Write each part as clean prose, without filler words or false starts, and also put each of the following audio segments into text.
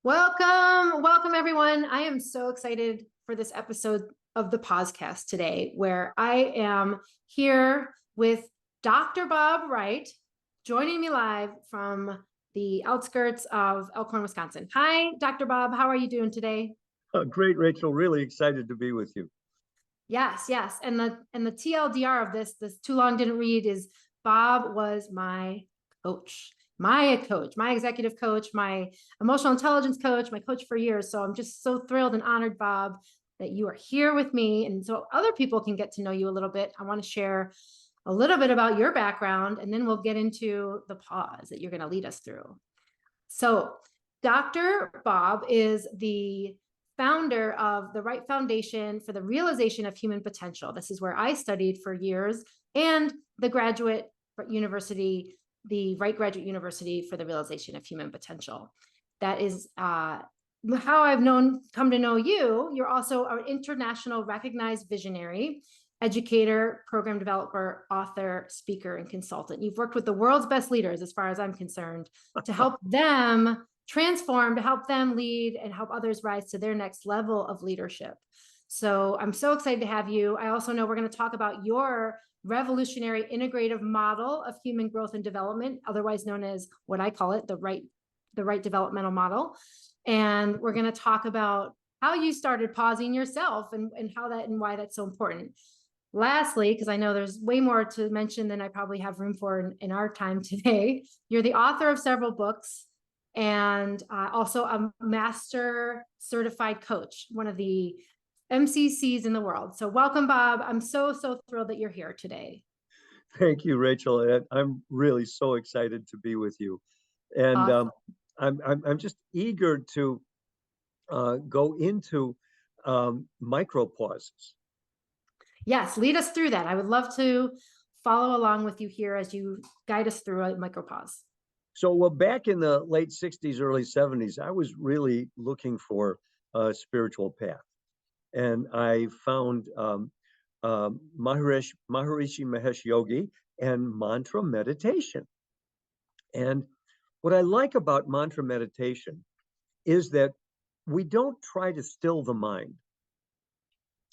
Welcome everyone. I am so excited for this episode of the Pausecast today, where I am here with Dr. Bob Wright, joining me live from the outskirts of Elkhorn, Wisconsin. Hi, Dr. Bob. How are you doing today? Great, Rachel. Really excited to be with you. Yes. And the TLDR of this too long didn't read is Bob was my coach, my executive coach, my emotional intelligence coach, my coach for years. So I'm just so thrilled and honored, Bob, that you are here with me. And so other people can get to know you a little bit. I want to share a little bit about your background, and then we'll get into the pause that you're going to lead us through. So Dr. Bob is the founder of the Wright Foundation for the Realization of Human Potential. This is where I studied for years, and the Graduate University, the Wright Graduate University for the Realization of Human Potential. That is how I've come to know you. You're also an international recognized visionary, educator, program developer, author, speaker, and consultant. You've worked with the world's best leaders, as far as I'm concerned, to help them transform, to help them lead and help others rise to their next level of leadership. So I'm so excited to have you. I also know we're going to talk about your revolutionary integrative model of human growth and development, otherwise known as what I call it, the Wright Developmental Model. And we're going to talk about how you started pausing yourself and how that and why that's so important. Lastly, because I know there's way more to mention than I probably have room for in our time today, you're the author of several books, and also a master certified coach, one of the MCCs in the world. So welcome, Bob. I'm so thrilled that you're here today. Thank you, Rachel. I'm really so excited to be with you. And Awesome. I'm just eager to go into micro pauses. Yes, lead us through that. I would love to follow along with you here as you guide us through a micropause. So, well, back in the late 60s, early 70s, I was really looking for a spiritual path. And I found Maharishi Mahesh Yogi and mantra meditation. And what I like about mantra meditation is that we don't try to still the mind.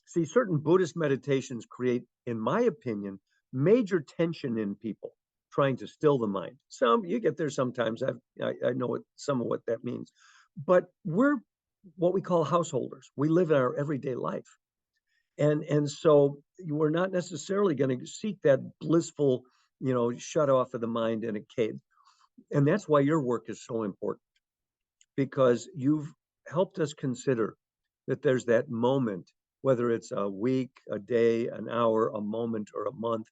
See, certain Buddhist meditations create, in my opinion, major tension in people trying to still the mind. Some, you get there sometimes. I know some of what that means. But we're what we call householders. We live in our everyday life. And so we're not necessarily going to seek that blissful, shut off of the mind in a cave. And that's why your work is so important, because you've helped us consider that there's that moment, whether it's a week, a day, an hour, a moment, or a month,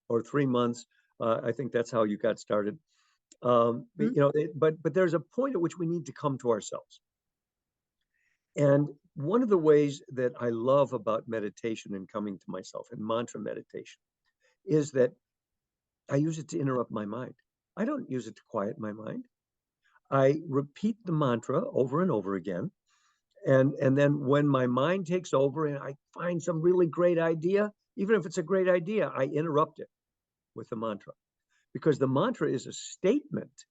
or 3 months. I think that's how you got started. But there's a point at which we need to come to ourselves. And one of the ways that I love about meditation and coming to myself and mantra meditation is that I use it to interrupt my mind. I don't use it to quiet my mind. I repeat the mantra over and over again. And then when my mind takes over and I find some really great idea, even if it's a great idea, I interrupt it with the mantra, because the mantra is a statement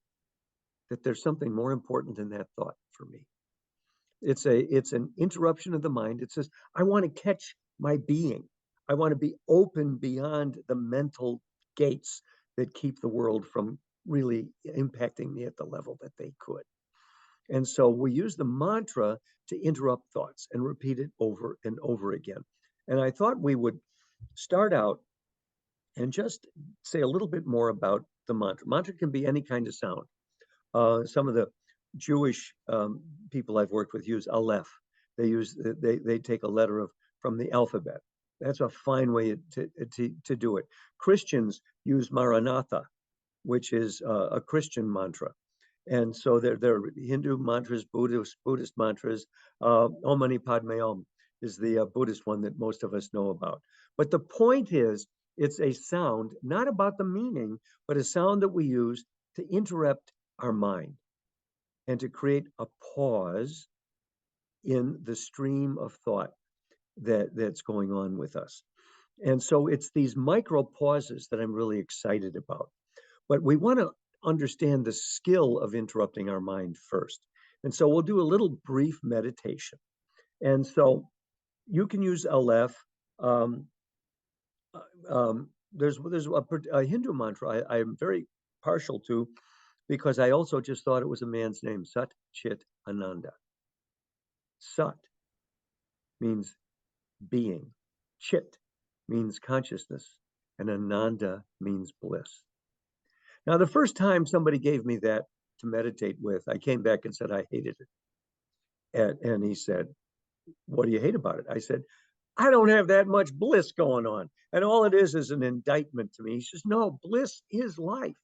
that there's something more important than that thought for me. It's an interruption of the mind. It says, I want to catch my being. I want to be open beyond the mental gates that keep the world from really impacting me at the level that they could. And so we use the mantra to interrupt thoughts and repeat it over and over again. And I thought we would start out and just say a little bit more about the mantra. Mantra can be any kind of sound. Some of the Jewish people I've worked with use Aleph. They take a letter from the alphabet. That's a fine way to do it. Christians use Maranatha, which is a Christian mantra. And so there are Hindu mantras, Buddhist mantras. Om Mani Padme Hum is the Buddhist one that most of us know about. But the point is, it's a sound, not about the meaning, but a sound that we use to interrupt our mind and to create a pause in the stream of thought that's going on with us. And so it's these micro pauses that I'm really excited about. But we want to understand the skill of interrupting our mind first. And so we'll do a little brief meditation. And so you can use Aleph. Um, there's a Hindu mantra I am very partial to, because I also just thought it was a man's name, Sat Chit Ananda. Sat means being, Chit means consciousness, and Ananda means bliss. Now, the first time somebody gave me that to meditate with, I came back and said I hated it. And he said, "What do you hate about it?" I said, "I don't have that much bliss going on. And all it is an indictment to me." He says, "No, bliss is life.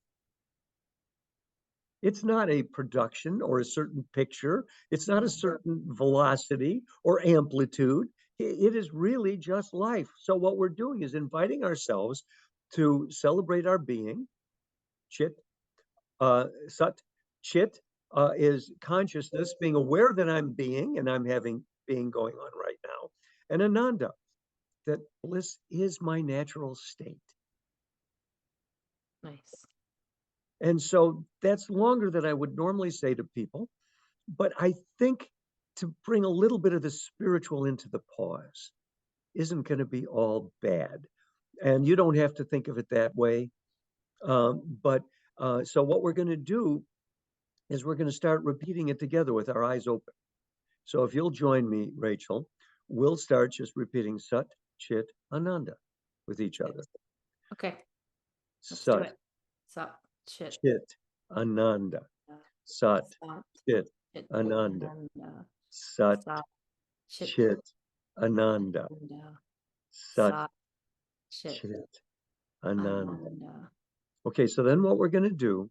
It's not a production or a certain picture. It's not a certain velocity or amplitude. It is really just life." So what we're doing is inviting ourselves to celebrate our being. Chit, Sat, Chit is consciousness, being aware that I'm being and I'm having being going on right now. And Ananda, that bliss is my natural state. Nice. And so that's longer than I would normally say to people. But I think to bring a little bit of the spiritual into the pause isn't going to be all bad. And you don't have to think of it that way. So what we're going to do is we're going to start repeating it together with our eyes open. So if you'll join me, Rachael, we'll start just repeating Sat, Chit, Ananda with each other. Okay. Let's do Sat, it. Sat, Chit, Chit, Ananda. Sat, Chit, Ananda. Sat, Chit, Ananda. Sat, Chit, Ananda. Okay, so then what we're going to do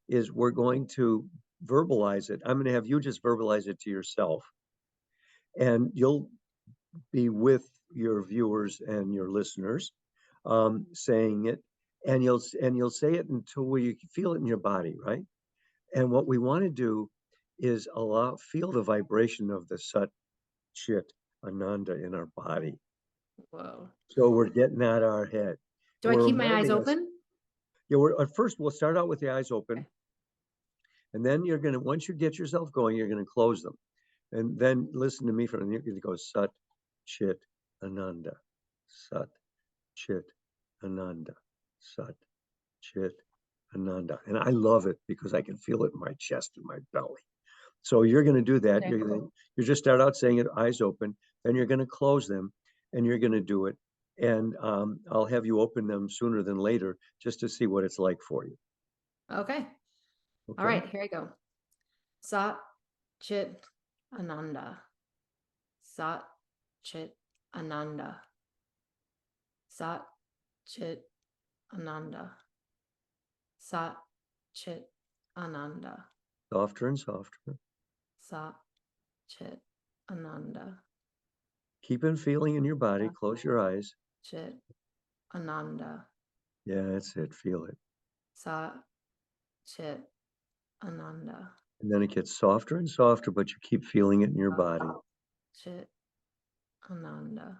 is we're going to verbalize it. I'm going to have you just verbalize it to yourself. And you'll be with your viewers and your listeners, saying it. And you'll say it until you feel it in your body, right? And what we want to do is feel the vibration of the Sat, Chit, Ananda in our body. Whoa. So we're getting out of our head. Do I keep my eyes open? Yeah, at first we'll start out with the eyes open. Okay. And then once you get yourself going, you're going to close them. And then listen to me from you're going to go Sat, Chit, Ananda. Sat, Chit, Ananda. Sat, Chit, Ananda. And I love it because I can feel it in my chest and my belly. So you're going to do that. Okay. You just start out saying it, eyes open. Then you're going to close them and you're going to do it. And I'll have you open them sooner than later just to see what it's like for you. Okay. All right, here I go. Sat, Chit, Ananda. Sat, Chit, Ananda. Sat, Chit, Ananda. Sat, Chit, Ananda. Softer and softer. Sat, Chit, Ananda. Keep on feeling in your body. Close your eyes. Chit, Ananda. Yeah, that's it. Feel it. Sat, Chit, Ananda. And then it gets softer and softer, but you keep feeling it in your body. Chit, Ananda.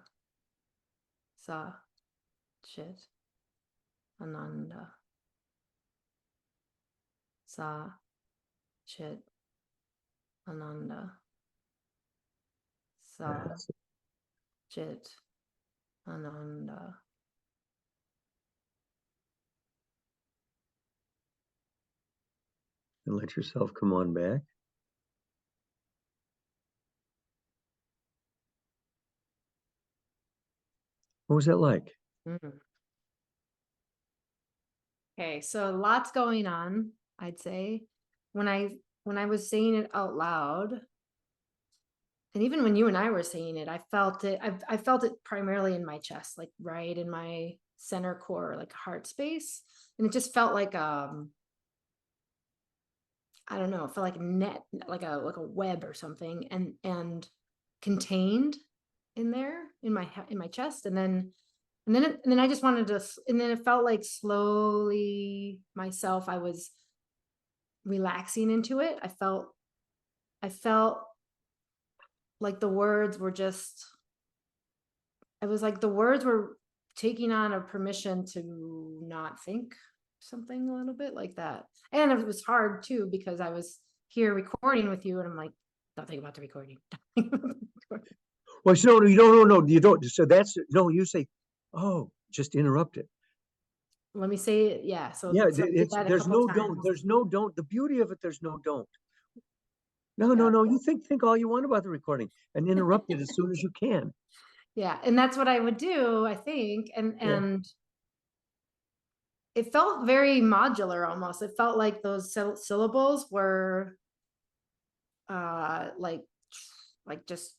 Sat, Chit, Ananda. Sat, Chit, Ananda. Sat, Chit, Ananda. And let yourself come on back. What was that like? Okay, so lots going on, I'd say. When I was saying it out loud, and even when you and I were saying it, I felt it. I felt it primarily in my chest, like right in my center core, like heart space, and it just felt like I don't know, it felt like a net, like a web or something, and contained in there in my chest, and then I just wanted to, and then it felt like slowly myself, I was relaxing into it. I felt like the words were just, it was like the words were taking on a permission to not think, something a little bit like that. And it was hard too, because I was here recording with you, and I'm like, don't think about the recording. Well, no, you don't, no, you don't. So that's, no, you say, oh, just interrupt it. Let me say it. Yeah. So, Yeah, so I did that a there's couple no times. don't. There's no don't. The beauty of it, there's no don't. No, Yeah. no, no. You think all you want about the recording and interrupt it as soon as you can. Yeah. And that's what I would do, I think. And it felt very modular almost. It felt like those syllables were like just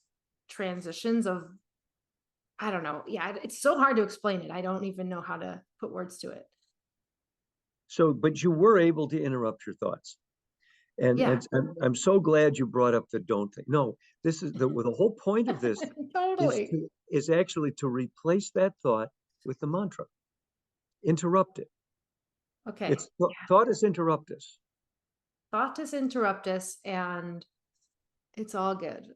transitions of, I don't know. Yeah, it's so hard to explain it. I don't even know how to put words to it. So, but you were able to interrupt your thoughts. And, Yeah. I'm so glad you brought up the don't thing. No, this is the whole point of this Totally. is actually to replace that thought with the mantra. Interrupt it. Okay. It's thought is interrupt us. Thought to interrupt us, and it's all good.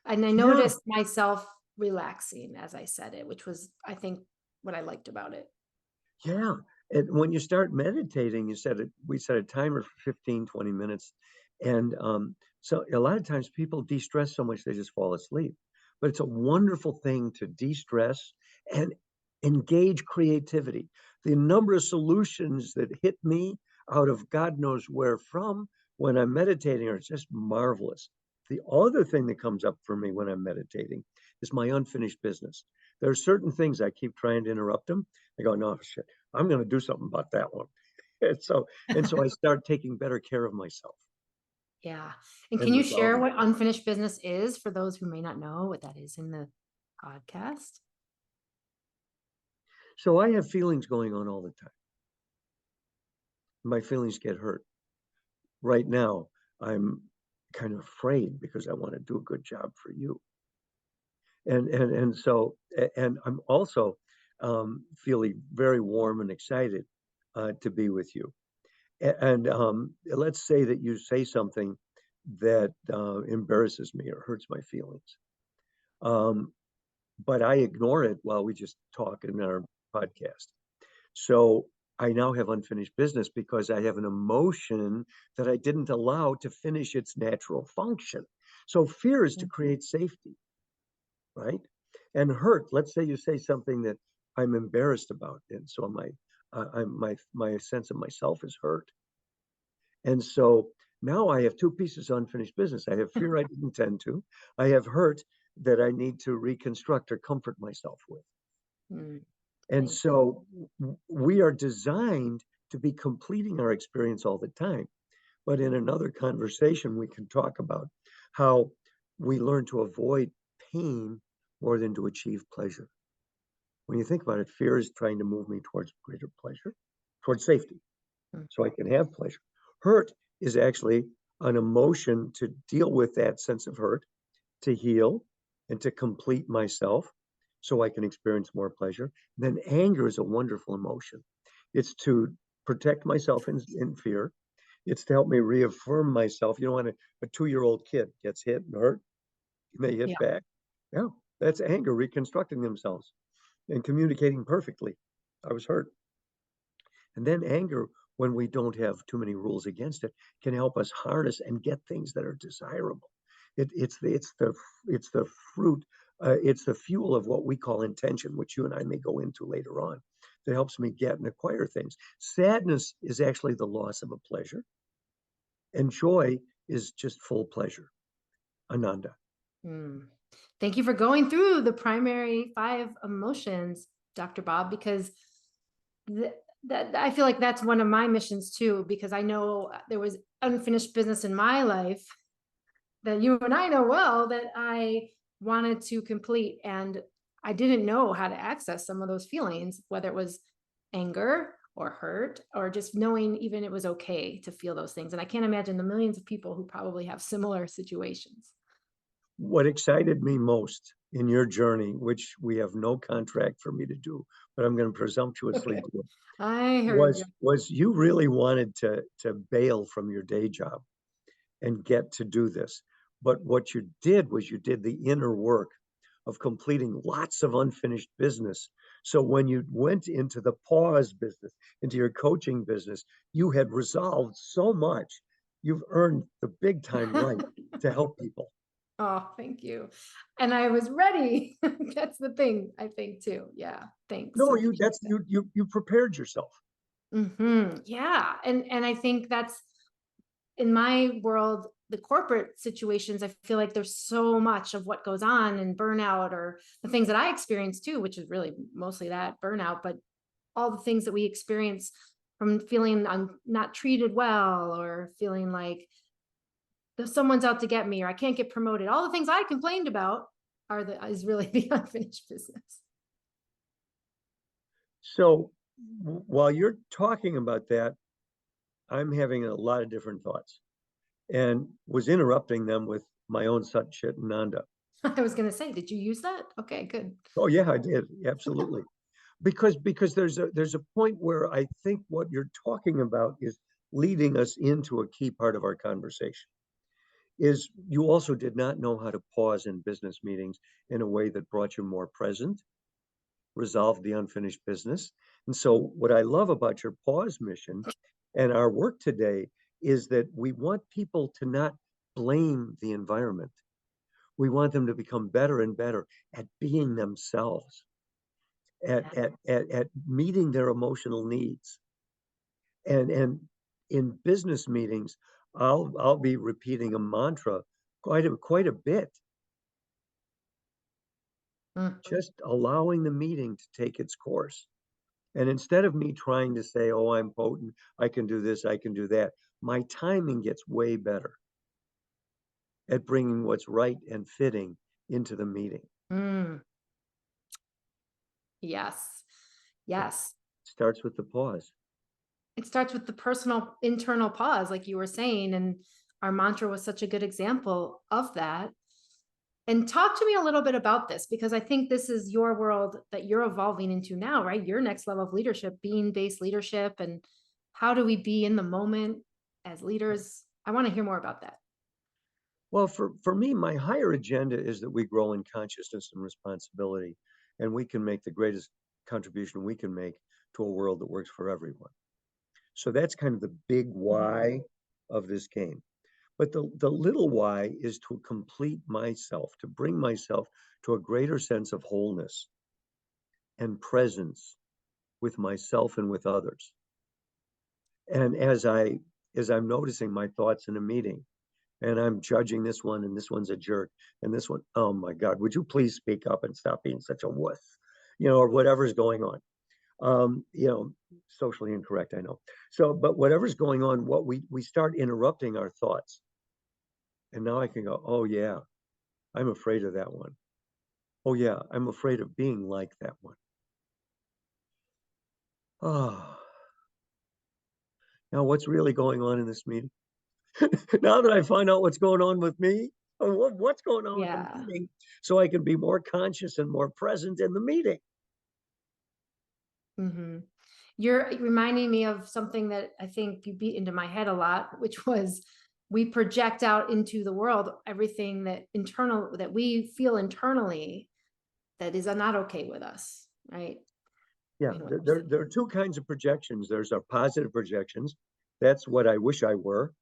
And I Yeah, noticed myself relaxing as I said it, which was, I think, what I liked about it. yeah. And when you start meditating, we set a timer for 15, 20 minutes. And so a lot of times people de-stress so much they just fall asleep. But it's a wonderful thing to de-stress and engage creativity. The number of solutions that hit me out of God knows where from when I'm meditating are just marvelous. The other thing that comes up for me when I'm meditating is my unfinished business. There are certain things I keep trying to interrupt them. I go, no, shit, I'm going to do something about that one. And so I start taking better care of myself Yeah. And can and you resolve share it. what unfinished business is for those who may not know what that is in the podcast? So I have feelings going on all the time. My feelings get hurt. Right now, I'm kind of afraid because I want to do a good job for you. And I'm also feeling very warm and excited to be with you. And let's say that you say something that embarrasses me or hurts my feelings. But I ignore it while we just talk in our podcast. So I now have unfinished business because I have an emotion that I didn't allow to finish its natural function. So fear is to create safety, right? And hurt. Let's say you say something that I'm embarrassed about, and so my sense of myself is hurt. And so now I have two pieces of unfinished business. I have fear I didn't tend to. I have hurt that I need to reconstruct or comfort myself with. And so we are designed to be completing our experience all the time. But in another conversation, we can talk about how we learn to avoid pain more than to achieve pleasure. When you think about it, fear is trying to move me towards greater pleasure, towards safety, so I can have pleasure. Hurt is actually an emotion to deal with that sense of hurt, to heal, and to complete myself so I can experience more pleasure. Then anger is a wonderful emotion. It's to protect myself in fear. It's to help me reaffirm myself. You know, when a 2-year-old kid gets hit and hurt, they hit Yeah. back. Yeah, that's anger reconstructing themselves and communicating perfectly. I was hurt. And then anger, when we don't have too many rules against it, can help us harness and get things that are desirable. It's the fruit, it's the fuel of what we call intention, which you and I may go into later on, that helps me get and acquire things. Sadness is actually the loss of a pleasure, and joy is just full pleasure. Ananda. Thank you for going through the primary 5 emotions, Dr. Bob, because that I feel like that's one of my missions too, because I know there was unfinished business in my life that you and I know well that I wanted to complete, and I didn't know how to access some of those feelings, whether it was anger or hurt or just knowing even it was okay to feel those things. And I can't imagine the millions of people who probably have similar situations. What excited me most in your journey, which we have no contract for me to do, but I'm going to presumptuously do it, I heard you. was you really wanted to bail from your day job and get to do this. But what you did was you did the inner work of completing lots of unfinished business. So when you went into the pause business, into your coaching business, you had resolved so much you've earned the big time right to help people. Oh, thank you. And I was ready. That's the thing, I think, too. Yeah, thanks. No, Appreciate that. you prepared yourself. Yeah. And I think that's in my world, the corporate situations, I feel like there's so much of what goes on and burnout or the things that I experience too, which is really mostly that burnout, but all the things that we experience from feeling I'm not treated well or feeling like someone's out to get me or I can't get promoted. All the things I complained about is really the unfinished business. So while you're talking about that, I'm having a lot of different thoughts and was interrupting them with my own Sat Chit Nanda. I was going to say, did you use that? Okay, good. Oh yeah, I did. Absolutely. Because there's a point where I think what you're talking about is leading us into a key part of our conversation. Is you also did not know how to pause in business meetings in a way that brought you more present, resolved the unfinished business. And so what I love about your pause mission and our work today is that we want people to not blame the environment. We want them to become better and better at being themselves, at meeting their emotional needs. And in business meetings, I'll be repeating a mantra quite a bit, just allowing the meeting to take its course. And instead of me trying to say, oh, I'm potent, I can do this, I can do that, my timing gets way better at bringing what's right and fitting into the meeting. Yes. Yes. Starts with the pause. It starts with the personal internal pause, like you were saying, and our mantra was such a good example of that. And talk to me a little bit about this, because I think this is your world that you're evolving into now, right? Your next level of leadership, being-based leadership, and how do we be in the moment as leaders? I want to hear more about that. Well, for me, my higher agenda is that we grow in consciousness and responsibility, and we can make the greatest contribution we can make to a world that works for everyone. So that's kind of the big why of this game. But the little why is to complete myself, to bring myself to a greater sense of wholeness and presence with myself and with others. And as I'm noticing my thoughts in a meeting, and I'm judging this one, and this one's a jerk, and this one, oh my God, would you please speak up and stop being such a wuss, or whatever's going on. Socially incorrect, I know. So, but whatever's going on, what we start interrupting our thoughts. And now I can go, oh yeah, I'm afraid of that one. Oh yeah, I'm afraid of being like that one. Oh, now what's really going on in this meeting? Now that I find out what's going on with me, what's going on with the meeting, so I can be more conscious and more present in the meeting. You're reminding me of something that I think you beat into my head a lot, which was we project out into the world everything that we feel internally that is not okay with us, right? Yeah, there are two kinds of projections. There's our positive projections. That's what I wish I were.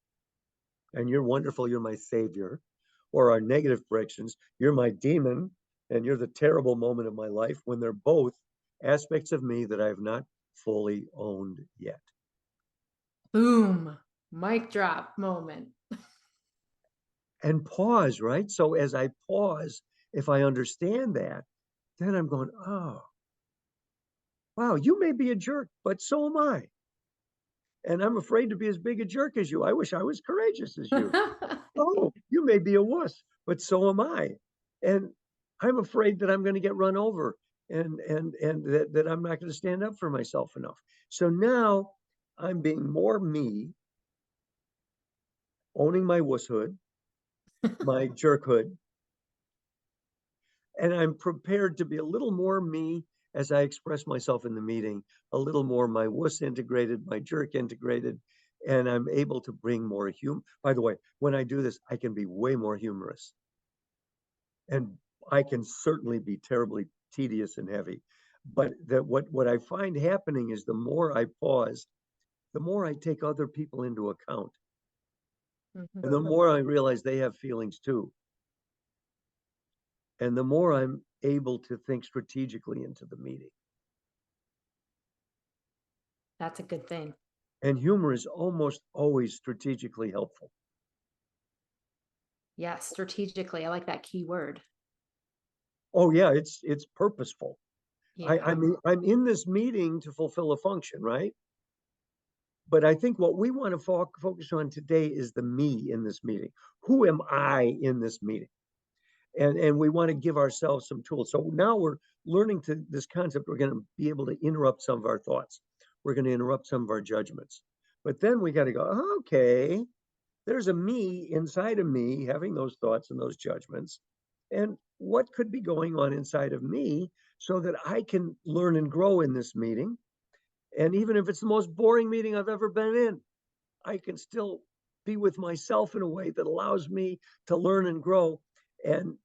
And you're wonderful, you're my savior. Or our negative projections, you're my demon, and you're the terrible moment of my life, when they're both aspects of me that I have not fully owned yet. Boom, mic drop moment. And pause, right? So as I pause, if I understand that, then I'm going, oh, wow, you may be a jerk, but so am I. And I'm afraid to be as big a jerk as you. I wish I was courageous as you. Oh, you may be a wuss, but so am I. And I'm afraid that I'm going to get run over and that I'm not going to stand up for myself enough. So now I'm being more me, owning my wusshood, my jerkhood, and I'm prepared to be a little more me as I express myself in the meeting, a little more my wuss integrated, my jerk integrated, and I'm able to bring more humor. By the way, when I do this, I can be way more humorous. And I can certainly be terribly tedious and heavy. But that what I find happening is the more I pause, the more I take other people into account. Mhm. And the more I realize they have feelings too, and the more I'm able to think strategically into the meeting. That's a good thing. And humor is almost always strategically helpful. Yes, strategically. I like that key word. Oh yeah, it's purposeful. I Yeah. mean, I'm in this meeting to fulfill a function, right? But I think what we want to focus on today is the me in this meeting. Who am I in this meeting? And we want to give ourselves some tools. So now we're learning to this concept. We're going to be able to interrupt some of our thoughts. We're going to interrupt some of our judgments. But then we got to go, okay, there's a me inside of me having those thoughts and those judgments. And what could be going on inside of me so that I can learn and grow in this meeting? And even if it's the most boring meeting I've ever been in, I can still be with myself in a way that allows me to learn and grow. And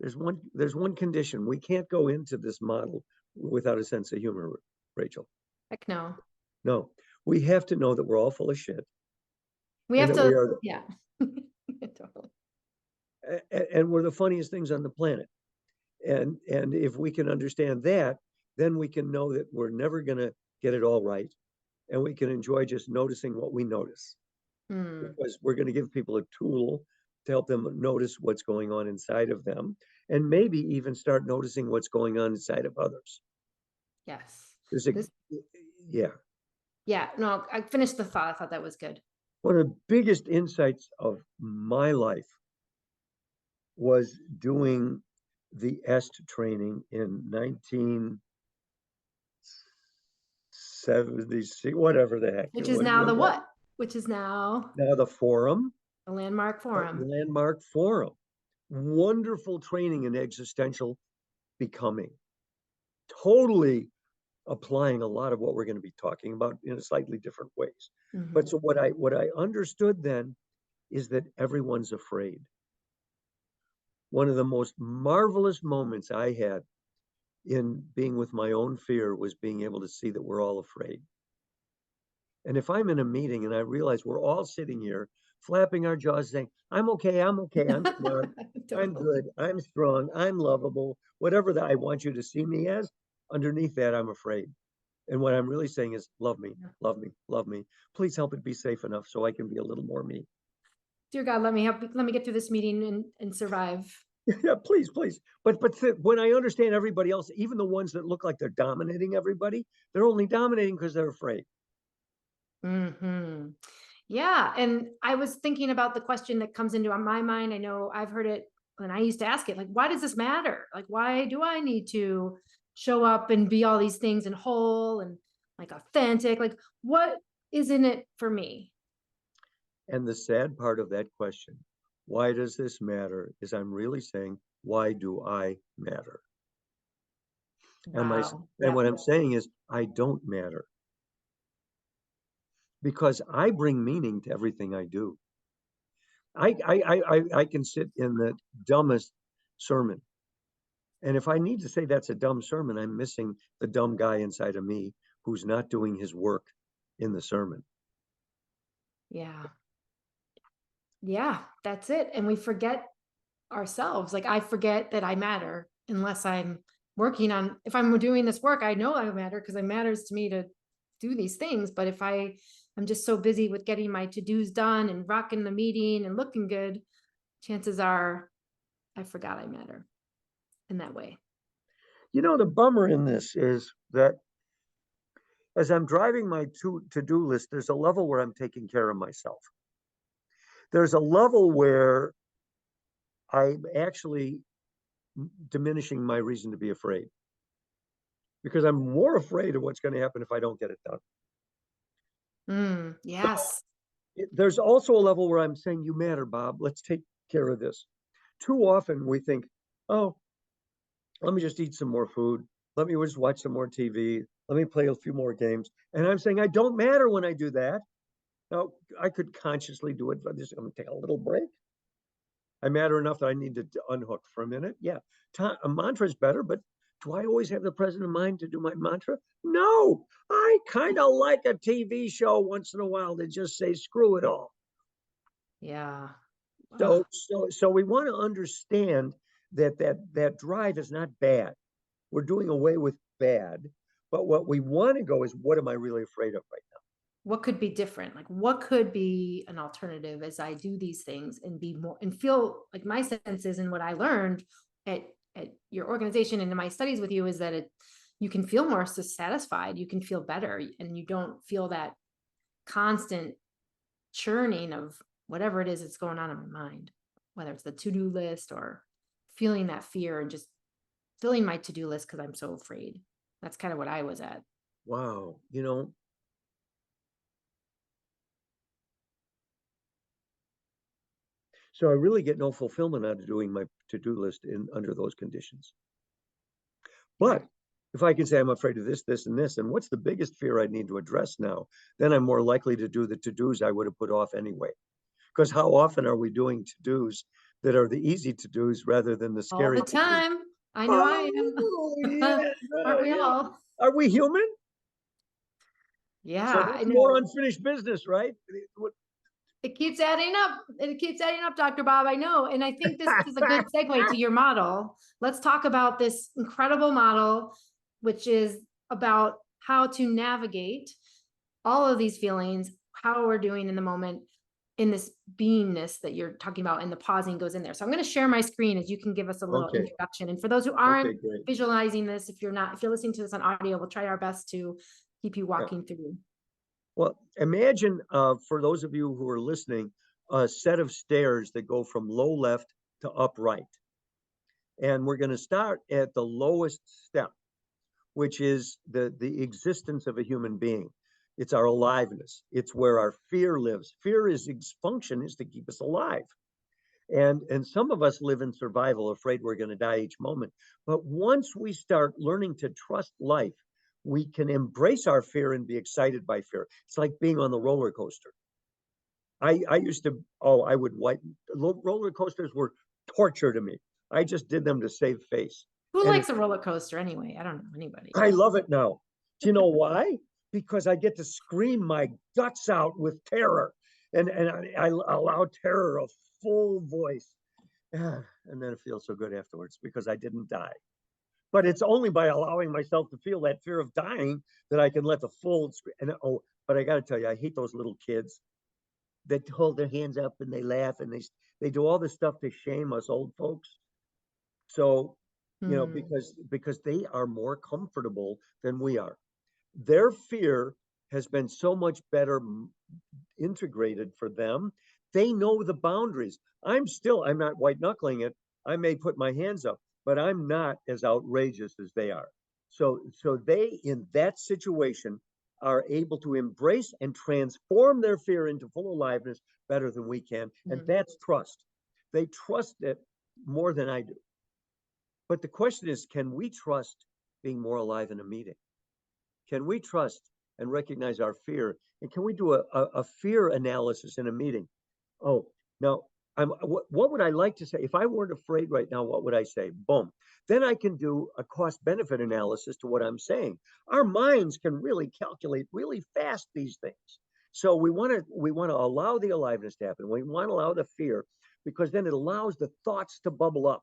there's one condition. We can't go into this model without a sense of humor, Rachel. Heck no. No, we have to know that we're all full of shit We and have that we to, are, yeah. Totally. and we're the funniest things on the planet. And if we can understand that, then we can know that we're never going to get it all right, and we can enjoy just noticing what we notice, because we're going to give people a tool to help them notice what's going on inside of them, and maybe even start noticing what's going on inside of others. Yes. There's a This, yeah. yeah, no, I finished the thought. I thought that was good. One of the biggest insights of my life was doing the EST training in 1976, whatever the heck. Which is now the what? Which is now Now the forum, the landmark forum. landmark forum. Wonderful training in existential becoming. Totally applying a lot of what we're going to be talking about in slightly different ways. But so what I understood then is that everyone's afraid. One of the most marvelous moments I had in being with my own fear was being able to see that we're all afraid. And if I'm in a meeting and I realize we're all sitting here flapping our jaws saying, I'm okay, I'm smart, I'm good, I'm strong, I'm lovable, whatever that I want you to see me as, underneath that, I'm afraid. And what I'm really saying is, love me, love me, love me. Please help it be safe enough so I can be a little more me. Dear God, let me get through this meeting and survive. Yeah, please, please. But when I understand everybody else, even the ones that look like they're dominating everybody, they're only dominating because they're afraid. Yeah. And I was thinking about the question that comes into my mind. I know I've heard it and I used to ask it, like, why does this matter? Like, why do I need to show up and be all these things and whole and like authentic? Like, what is in it for me? And the sad part of that question, why does this matter, is I'm really saying, why do I matter? Wow. And Yeah. what I'm saying is, I don't matter. Because I bring meaning to everything I do. I can sit in the dumbest sermon. And if I need to say that's a dumb sermon, I'm missing the dumb guy inside of me who's not doing his work in the sermon. Yeah. Yeah, that's it. And we forget ourselves. Like I forget that I matter unless I'm working on, if I'm doing this work, I know I matter because it matters to me to do these things. But if I'm just so busy with getting my to-dos done and rocking the meeting and looking good, chances are I forgot I matter in that way. You know, the bummer in this is that as I'm driving my to-do list, there's a level where I'm taking care of myself. There's a level where I'm actually diminishing my reason to be afraid, because I'm more afraid of what's going to happen if I don't get it done. Yes. There's also a level where I'm saying, you matter, Bob. Let's take care of this. Too often we think, oh, let me just eat some more food. Let me just watch some more TV. Let me play a few more games. And I'm saying I don't matter when I do that. Now, I could consciously do it, but I'm going to take a little break. I matter enough that I need to unhook for a minute. Yeah, a mantra is better, but do I always have the present of mind to do my mantra? No, I kind of like a TV show once in a while to just say, screw it all. Yeah. Ugh. So we want to understand that drive is not bad. We're doing away with bad, but what we want to go is, what am I really afraid of right now? What could be different? Like, what could be an alternative as I do these things and be more and feel like my senses and what I learned at your organization and in my studies with you is that you can feel more satisfied, you can feel better, and you don't feel that constant churning of whatever it is that's going on in my mind, whether it's the to-do list or feeling that fear and just filling my to-do list because I'm so afraid. That's kind of what I was at. Wow, so I really get no fulfillment out of doing my to-do list under those conditions. But if I can say I'm afraid of this, this, and this, and what's the biggest fear I need to address now, then I'm more likely to do the to-dos I would have put off anyway. Because how often are we doing to-dos that are the easy to-dos rather than the All scary the to-dos? time. I know I Oh, am. yeah, Aren't we yeah. all? Are we human? So Yeah, I that's more know. unfinished business, right? It keeps adding up. It keeps adding up, Dr. Bob. I know. And I think this is a good segue to your model. Let's talk about this incredible model, which is about how to navigate all of these feelings, how we're doing in the moment in this beingness that you're talking about, and the pausing goes in there. So I'm going to share my screen as you can give us a little Okay. introduction. And for those who Okay, aren't great. visualizing this, if you're listening to this on audio, we'll try our best to keep you Yeah. walking through. Well, imagine, for those of you who are listening, a set of stairs that go from low left to up right. And we're going to start at the lowest step, which is the existence of a human being. It's our aliveness. It's where our fear lives. Fear is its function is to keep us alive. And some of us live in survival, afraid we're going to die each moment. But once we start learning to trust life, we can embrace our fear and be excited by fear. It's like being on the roller coaster. I used to, I would wipe. Roller coasters were torture to me. I just did them to save face. Who And likes a roller coaster anyway? I don't know anybody. I love it now. Do you know why? Because I get to scream my guts out with terror, and I allow terror a full voice. And then it feels so good afterwards because I didn't die. But it's only by allowing myself to feel that fear of dying that I can let the full scream. And but I got to tell you, I hate those little kids that hold their hands up and they laugh and they do all this stuff to shame us old folks. So, because they are more comfortable than we are. Their fear has been so much better integrated for them. They know the boundaries. I'm not white knuckling it. I may put my hands up, but I'm not as outrageous as they are. So they, in that situation, are able to embrace and transform their fear into full aliveness better than we can. And that's trust. They trust it more than I do. But the question is, can we trust being more alive in a meeting? Can we trust and recognize our fear? And can we do a fear analysis in a meeting? Oh, now, what would I like to say? If I weren't afraid right now, what would I say? Boom. Then I can do a cost benefit analysis to what I'm saying. Our minds can really calculate really fast these things. So we want to allow the aliveness to happen. We want to allow the fear, because then it allows the thoughts to bubble up.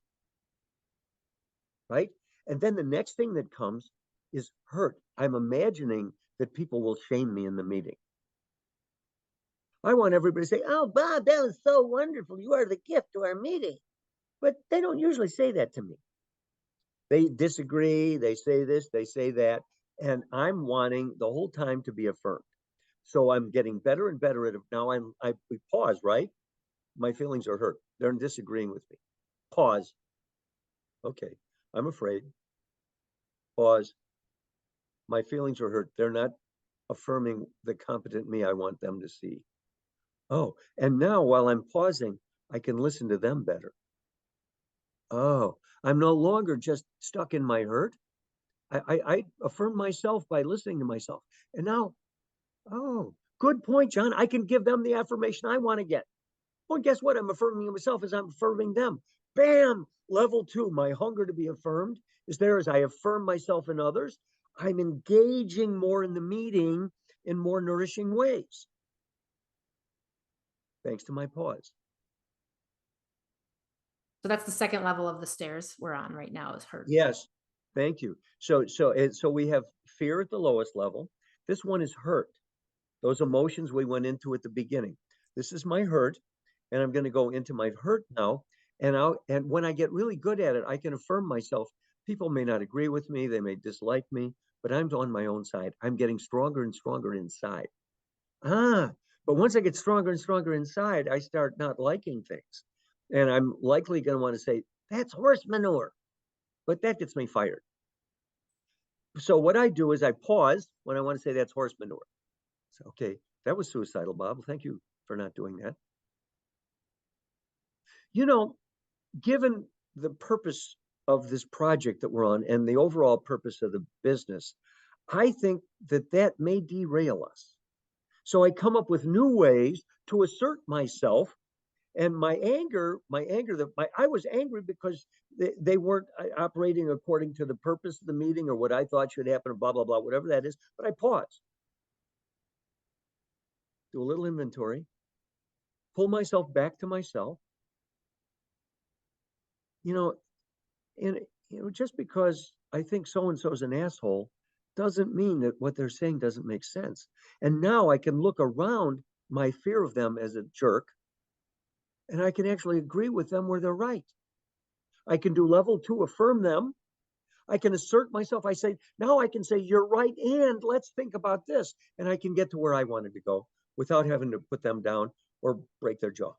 Right? And then the next thing that comes is hurt. I'm imagining that people will shame me in the meeting. I want everybody to say, "Oh, Bob, that was so wonderful. You are the gift to our meeting." But they don't usually say that to me. They disagree. They say this, they say that. And I'm wanting the whole time to be affirmed. So I'm getting better and better at it. Now we pause, right? My feelings are hurt. They're disagreeing with me. Pause. Okay. I'm afraid. Pause. My feelings are hurt. They're not affirming the competent me I want them to see. Oh, and now while I'm pausing, I can listen to them better. Oh, I'm no longer just stuck in my hurt. I affirm myself by listening to myself. And now, oh, good point, John. I can give them the affirmation I want to get. Well, guess what? I'm affirming myself as I'm affirming them. Bam! Level 2, my hunger to be affirmed is there as I affirm myself in others. I'm engaging more in the meeting in more nourishing ways. thanks to my pause. So that's the second level of the stairs we're on right now, is hurt. Yes, thank you. So we have fear at the lowest level. This one is hurt. Those emotions we went into at the beginning. This is my hurt, and I'm going to go into my hurt now. And when I get really good at it, I can affirm myself. People may not agree with me, they may dislike me, but I'm on my own side. I'm getting stronger and stronger inside. But once I get stronger and stronger inside, I start not liking things. And I'm likely going to want to say, that's horse manure. But that gets me fired. So what I do is I pause when I want to say that's horse manure. So, okay, that was suicidal, Bob. Thank you for not doing that. You know, given the purpose of this project that we're on and the overall purpose of the business, I think that that may derail us. So I come up with new ways to assert myself. And I was angry because they weren't operating according to the purpose of the meeting or what I thought should happen, blah, blah, blah, whatever that is. But I pause, do a little inventory, pull myself back to myself. Just because I think so-and-so is an asshole doesn't mean that what they're saying doesn't make sense. And now I can look around my fear of them as a jerk, and I can actually agree with them where they're right. I can do level 2, affirm them. I can assert myself. Now I can say, you're right, and let's think about this. And I can get to where I wanted to go without having to put them down or break their jaw.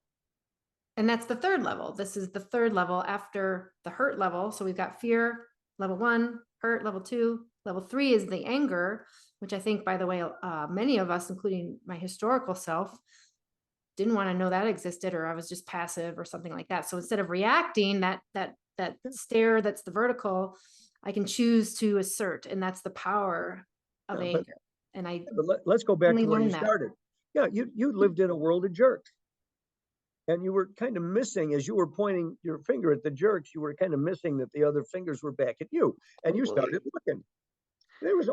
And that's the third level. This is the third level after the hurt level. So we've got fear, level 1, hurt, level 2. Level 3 is the anger, which I think, by the way, many of us, including my historical self, didn't want to know that existed, or I was just passive or something like that. So instead of reacting, that stare, that's the vertical, I can choose to assert, and that's the power of anger. Let's go back to where you started. Yeah, you lived in a world of jerks. And you were kind of missing, as you were pointing your finger at the jerks, you were kind of missing that the other fingers were back at you. And you started looking. There was,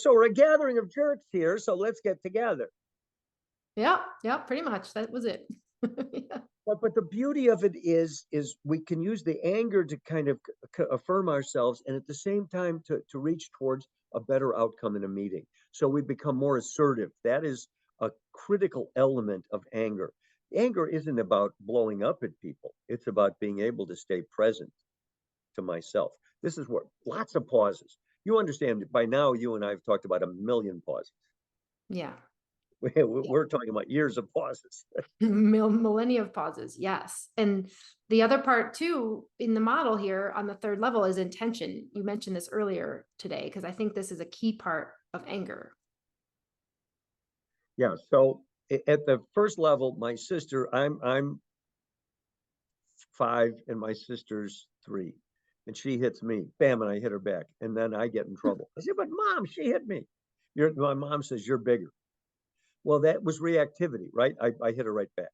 so we're a gathering of jerks here, so let's get together. Yeah, pretty much. That was it. Yeah. But the beauty of it is we can use the anger to kind of affirm ourselves, and at the same time to reach towards a better outcome in a meeting. So we become more assertive. That is a critical element of anger. Anger isn't about blowing up at people. It's about being able to stay present to myself. This is where lots of pauses. You understand, by now you and I have talked about a million pauses. Yeah. We're talking about years of pauses. Millennia of pauses. Yes. And the other part too, in the model here on the third level, is intention. You mentioned this earlier today, because I think this is a key part of anger. Yeah. So at the first level, my sister, I'm 5 and my sister's 3, and she hits me, bam, and I hit her back, and then I get in trouble. I said, but Mom, she hit me. My mom says, you're bigger. Well, that was reactivity, right? I hit her right back.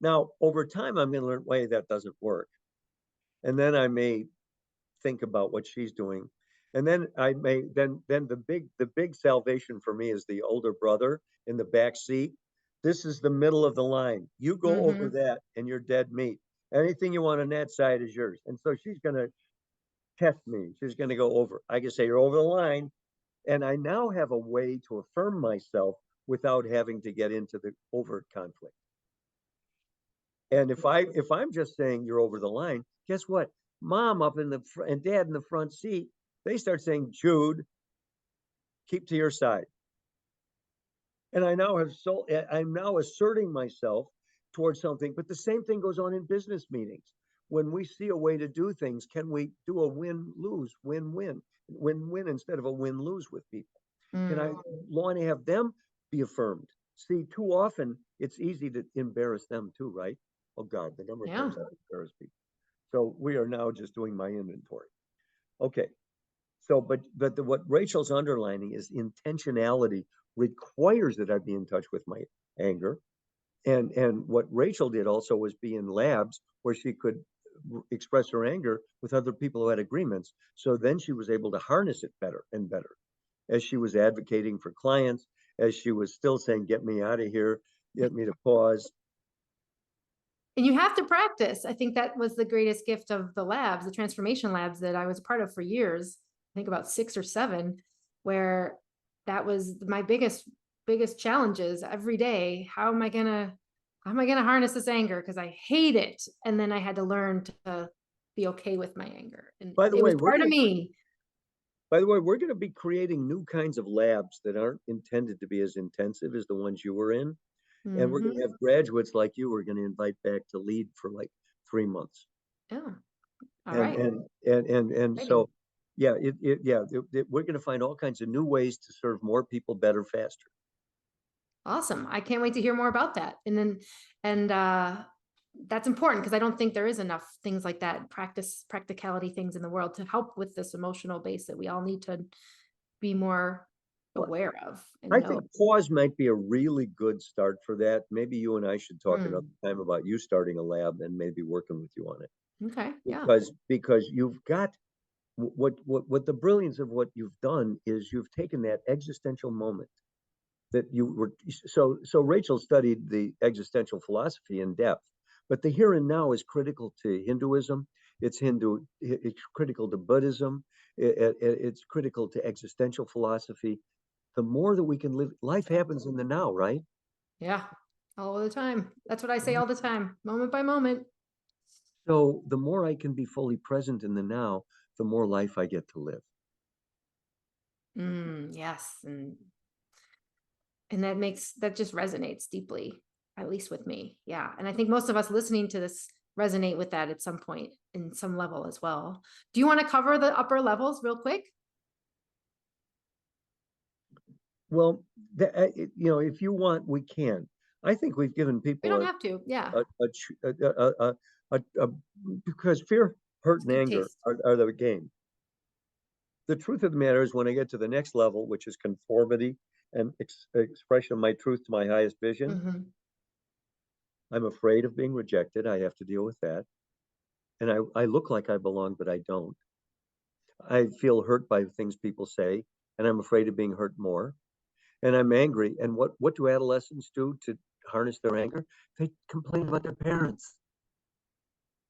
Now, over time, I'm going to learn, wait, that doesn't work. And then I may think about what she's doing. And then then the big salvation for me is the older brother in the back seat. This is the middle of the line. You go over that and you're dead meat. Anything you want on that side is yours. And so she's going to test me. She's going to go over. I can say, you're over the line. And I now have a way to affirm myself without having to get into the overt conflict. And if I'm just saying you're over the line, guess what? Mom up in and Dad in the front seat, they start saying, Jude, keep to your side. And I'm now asserting myself towards something. But the same thing goes on in business meetings. When we see a way to do things, can we do a win-lose, win-win instead of a win-lose with people? Can I want to have them be affirmed? See, too often it's easy to embarrass them too, right? Oh God, the number of times I've embarrassed people. So we are now just doing my inventory. Okay. So, but what Rachel's underlining is intentionality requires that I be in touch with my anger. And what Rachael did also was be in labs where she could express her anger with other people who had agreements. So then she was able to harness it better and better as she was advocating for clients, as she was still saying, get me out of here. get me to pause. And you have to practice. I think that was the greatest gift of the labs, the transformation labs that I was part of for years. I think about 6 or 7, where that was my biggest challenges every day. How am I gonna harness this anger? Because I hate it. And then I had to learn to be okay with my anger. And By the it way, was part of me. By the way, we're going to be creating new kinds of labs that aren't intended to be as intensive as the ones you were in. And we're going to have graduates like you we're going to invite back to lead for like 3 months. Oh, all And right. and so yeah, we're going to find all kinds of new ways to serve more people better, faster. Awesome. I can't wait to hear more about that. And that's important because I don't think there is enough things like that, practicality things in the world to help with this emotional base that we all need to be more aware of. I think pause might be a really good start for that. Maybe you and I should talk another time about you starting a lab and maybe working with you on it. Okay. Yeah. Because you've got what the brilliance of what you've done is you've taken that existential moment that you were so Rachael studied the existential philosophy in depth, but the here and now is critical to Hinduism. It's critical to Buddhism. It's critical to existential philosophy. The more that we can live, life happens in the now, right? Yeah, all the time. That's what I say all the time, moment by moment. So the more I can be fully present in the now, the more life I get to live. Yes, and that just resonates deeply, at least with me. Yeah, and I think most of us listening to this resonate with that at some point in some level as well. Do you want to cover the upper levels real quick? Well, if you want, we can. I think we've given people. We don't have to. Yeah. Because fear, hurt, and anger Taste. are the game. The truth of the matter is, when I get to the next level, which is conformity and expression of my truth to my highest vision, I'm afraid of being rejected. I have to deal with that. And I look like I belong, but I don't. I feel hurt by things people say, and I'm afraid of being hurt more. And I'm angry. And what do adolescents do to harness their anger? They complain about their parents.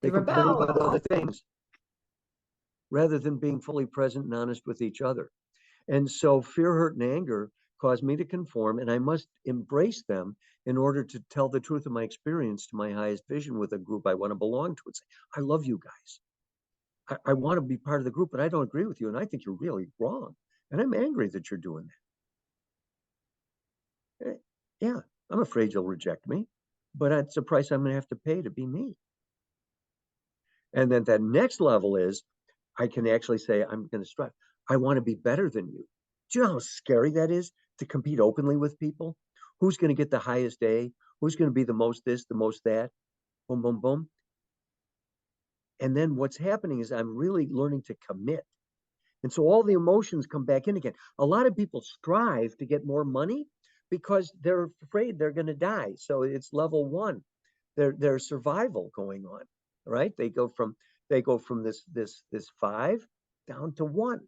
They complain about other things rather than being fully present and honest with each other. And so fear, hurt, and anger cause me to conform, and I must embrace them in order to tell the truth of my experience to my highest vision with a group I want to belong to and say, I love you guys. I want to be part of the group, but I don't agree with you, and I think you're really wrong. And I'm angry that you're doing that. Yeah, I'm afraid you'll reject me, but it's a price I'm going to have to pay to be me. And then that next level is I can actually say, I'm going to strive. I want to be better than you. Do you know how scary that is to compete openly with people? Who's going to get the highest A? Who's going to be the most this, the most that? Boom, boom, boom. And then what's happening is I'm really learning to commit. And so all the emotions come back in again. A lot of people strive to get more money because they're afraid they're going to die. So it's level 1. There's survival going on, right? They go from this 5 down to 1.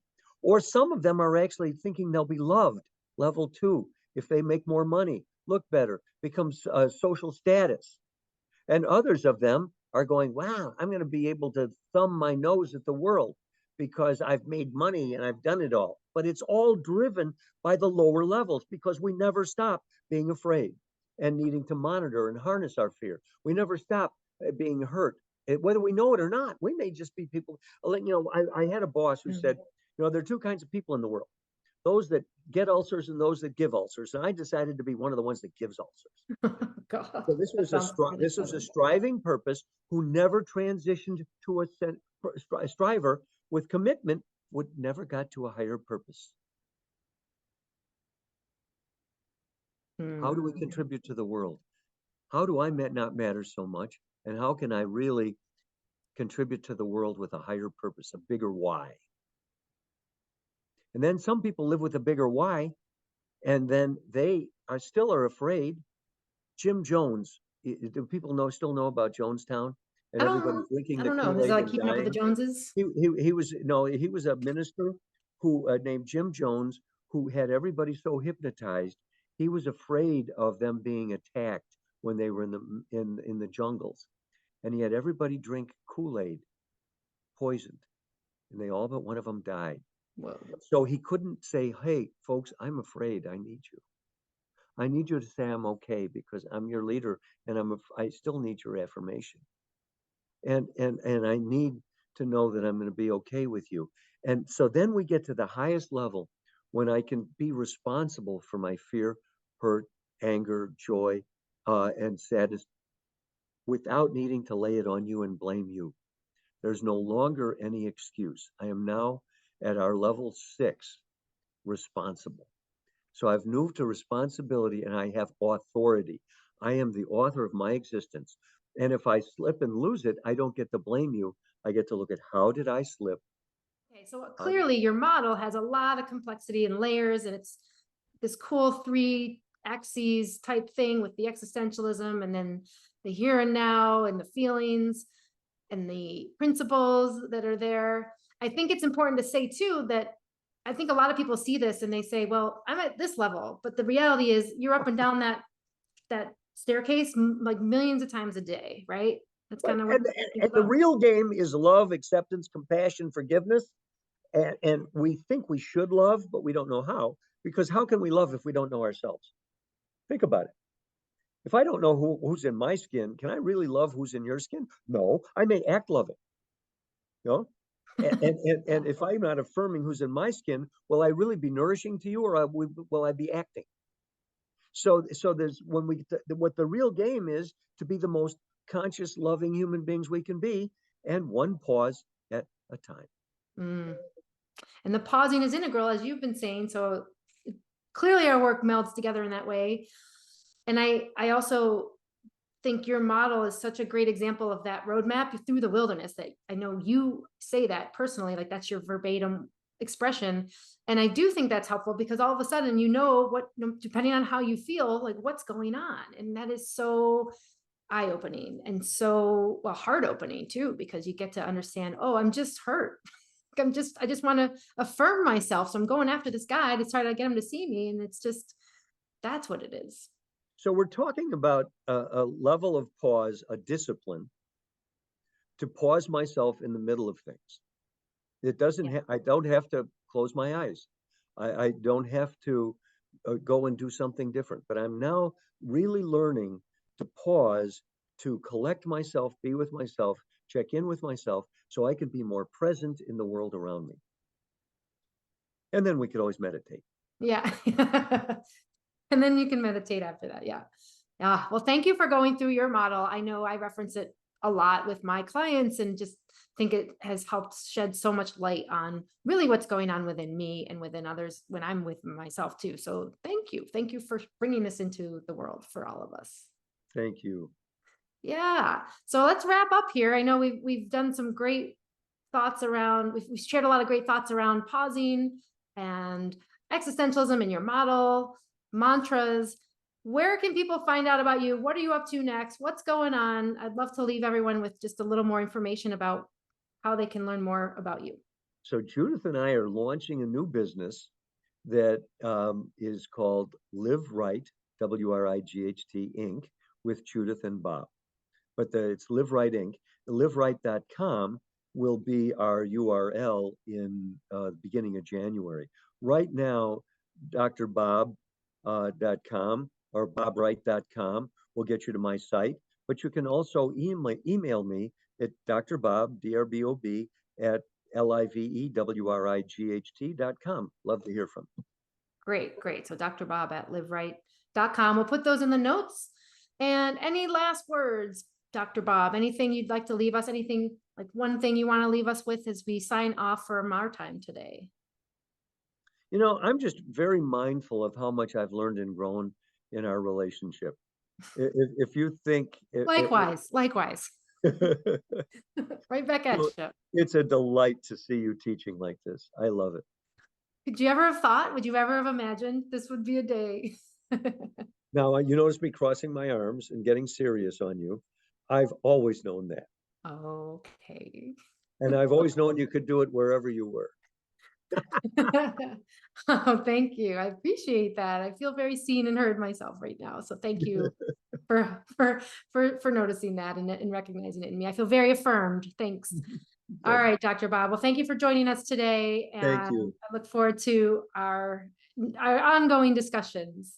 Or some of them are actually thinking they'll be loved. Level 2, if they make more money, look better, becomes social status. And others of them are going, wow, I'm going to be able to thumb my nose at the world because I've made money and I've done it all. But it's all driven by the lower levels because we never stop being afraid and needing to monitor and harness our fear. We never stop being hurt, whether we know it or not. We may just be people. I had a boss who said, there are 2 kinds of people in the world: those that get ulcers and those that give ulcers. And I decided to be one of the ones that gives ulcers. God, so this was a striving purpose who never transitioned to a striver with commitment, would never got to a higher purpose. How do we contribute to the world? How do I not matter so much? And how can I really contribute to the world with a higher purpose, a bigger why? And then some people live with a bigger why, and then they are afraid. Jim Jones, do people still know about Jonestown? And everybody drinking the Kool-Aid. Is it like Keeping Up with the Joneses? He was a minister who named Jim Jones, who had everybody so hypnotized He was afraid of them being attacked when they were in the jungles, and he had everybody drink Kool-Aid, poisoned, and they all but one of them died. Whoa. So he couldn't say, "Hey, folks, I'm afraid. I need you. I need you to say I'm okay because I'm your leader, and I still need your affirmation, and I need to know that I'm going to be okay with you." And so then we get to the highest level when I can be responsible for my fear, hurt, anger, joy, and sadness without needing to lay it on you and blame you. There's no longer any excuse. I am now at our level 6, responsible. So I've moved to responsibility and I have authority. I am the author of my existence. And if I slip and lose it, I don't get to blame you. I get to look at how did I slip? Okay, so clearly your model has a lot of complexity and layers, and it's this cool 3 axes type thing with the existentialism and then the here and now and the feelings and the principles that are there. I think it's important to say too that I think a lot of people see this and they say, well, I'm at this level, but the reality is you're up and down that staircase like millions of times a day, right? That's kind of what and the real game is love, acceptance, compassion, forgiveness. And we think we should love, but we don't know how. Because how can we love if we don't know ourselves? Think about it. If I don't know who's in my skin, can I really love who's in your skin? No, I may act loving. You know? And if I'm not affirming who's in my skin, will I really be nourishing to you, or will I be acting? So there's what the real game is to be the most conscious, loving human beings we can be, and one pause at a time. And the pausing is integral, as you've been saying. So clearly our work melds together in that way. And I also think your model is such a great example of that roadmap through the wilderness, that I know you say that personally, like that's your verbatim expression. And I do think that's helpful because all of a sudden, you know, what, depending on how you feel, like what's going on. And that is so eye-opening and so, well, heart-opening too, because you get to understand, oh, I'm just hurt. I just want to affirm myself. So I'm going after this guy to try to get him to see me. And it's just, that's what it is. So we're talking about a level of pause, a discipline to pause myself in the middle of things. It doesn't, I don't have to close my eyes. I don't have to go and do something different, but I'm now really learning to pause, to collect myself, be with myself, check in with myself, so I can be more present in the world around me. And then we could always meditate. Yeah. And then you can meditate after that. Yeah. Yeah. Well, thank you for going through your model. I know I reference it a lot with my clients and just think it has helped shed so much light on really what's going on within me and within others when I'm with myself too. So thank you. Thank you for bringing this into the world for all of us. Thank you. Yeah. So let's wrap up here. I know we've done some great thoughts around, we've shared a lot of great thoughts around pausing and existentialism in your model, mantras. Where can people find out about you? What are you up to next? What's going on? I'd love to leave everyone with just a little more information about how they can learn more about you. So Judith and I are launching a new business that is called Live Wright, WRIGHT Inc., with Judith and Bob. But it's Live Wright Inc. LiveWright.com will be our URL in the beginning of January. Right now, drbob.com or bobwright.com will get you to my site, but you can also email me at drbob, DRBOB, at LIVEWRIGHT.com. Love to hear from you. Great, great. So Dr. Bob at livewright.com. We'll put those in the notes. And any last words, Dr. Bob? Anything you'd like to leave us? Anything, like one thing you want to leave us with as we sign off from our time today? You know, I'm just very mindful of how much I've learned and grown in our relationship. If you think... Likewise. Right back at you. It's a delight to see you teaching like this. I love it. Could you ever have thought, would you ever have imagined this would be a day? Now, you notice me crossing my arms and getting serious on you. I've always known that. Okay. And I've always known you could do it wherever you were. Oh, thank you. I appreciate that. I feel very seen and heard myself right now. So thank you for noticing that and recognizing it in me. I feel very affirmed. Thanks. All Good. right, Dr. Bob. Well, thank you for joining us today, and Thank you. I look forward to our ongoing discussions.